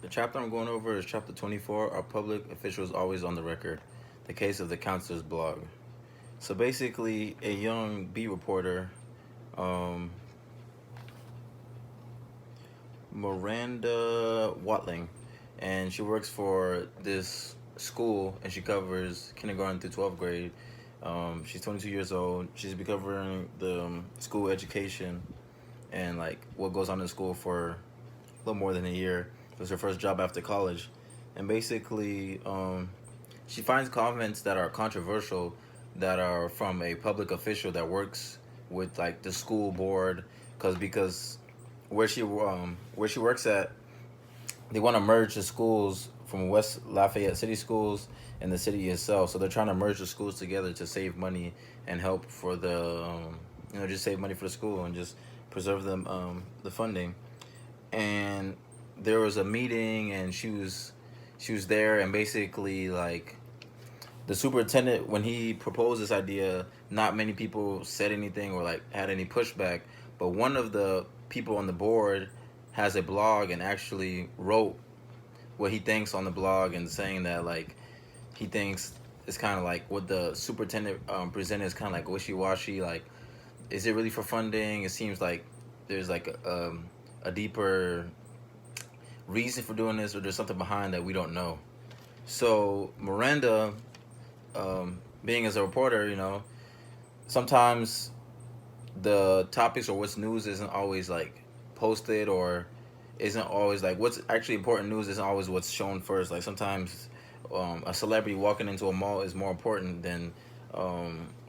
The chapter I'm going over is chapter 24. Are public officials always on the record? The case of the counselor's blog. So basically, a young B reporter, um, Miranda Watling, and she works for this school and she covers kindergarten through 12th grade. She's 22 years old. She's been covering the school education and like what goes on in school for a little more than a year. It was her first job after college, and basically, she finds comments that are controversial, that are from a public official that works with like the school board, because where she works at, they want to merge the schools from West Lafayette City Schools and the city itself. So they're trying to merge the schools together to save money and help for the just save money for the school and just preserve them the funding. And there was a meeting and she was there, and basically like the superintendent, when he proposed this idea, not many people said anything or like had any pushback, but one of the people on the board has a blog and actually wrote what he thinks on the blog, and saying that like he thinks it's kind of like what the superintendent presented is kind of like wishy-washy. Like, is it really for funding? It seems like there's like a deeper reason for doing this, or there's something behind that we don't know. So Miranda, being as a reporter, sometimes the topics or what's news isn't always like posted, or isn't always like what's actually important news isn't always what's shown first. Like sometimes a celebrity walking into a mall is more important than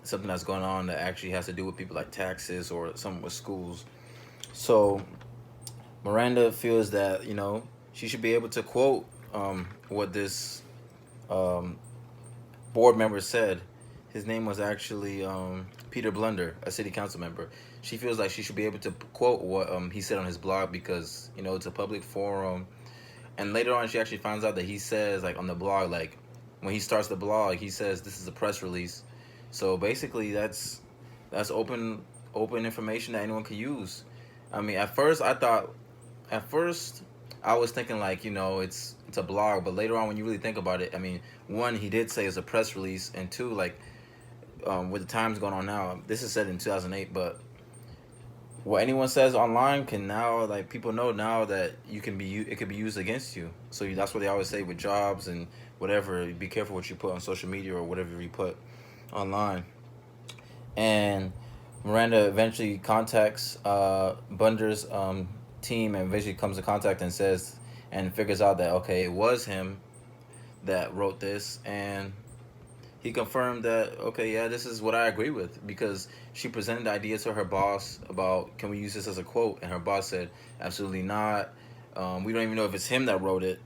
something that's going on that actually has to do with people like taxes or something with schools. So Miranda feels that she should be able to quote what this um, board member said. His name was actually Peter Blunder, a city council member. She feels like she should be able to quote what he said on his blog, because it's a public forum. And later on, she actually finds out that he says, like, on the blog, like when he starts the blog, he says this is a press release. So basically, that's open information that anyone can use. I mean, at first I was thinking like it's a blog, but later on when you really think about it, I mean, one, he did say it's a press release, and two, like with the times going on now, this is said in 2008, but what anyone says online can now, like, people know now that it could be used against you. So that's what they always say with jobs and whatever. Be careful what you put on social media or whatever you put online. And Miranda eventually contacts Bunder's team, and eventually comes to contact and says, and figures out that okay, it was him that wrote this, and he confirmed that okay, yeah, this is what I agree with, because she presented the idea to her boss about, can we use this as a quote, and her boss said absolutely not. We don't even know if it's him that wrote it.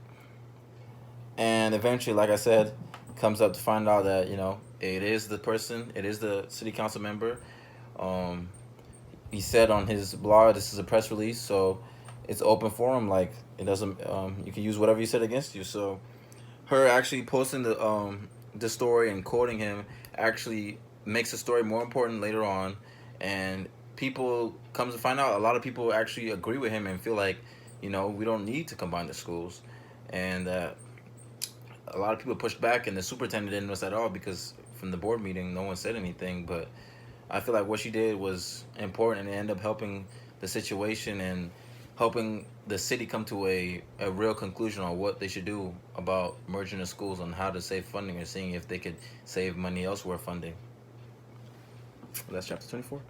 And eventually, like I said, comes up to find out that it is the person, it is the city council member. um, he said on his blog, this is a press release, so it's open forum. Like, it doesn't you can use whatever he said against you. So her actually posting the story and quoting him actually makes the story more important later on. And people comes to find out, a lot of people actually agree with him and feel like we don't need to combine the schools. And a lot of people pushed back, and the superintendent didn't notice at all, because from the board meeting no one said anything. But I feel like what she did was important, and it ended up helping the situation and helping the city come to a real conclusion on what they should do about merging the schools, on how to save funding, and seeing if they could save money elsewhere funding. That's chapter 24.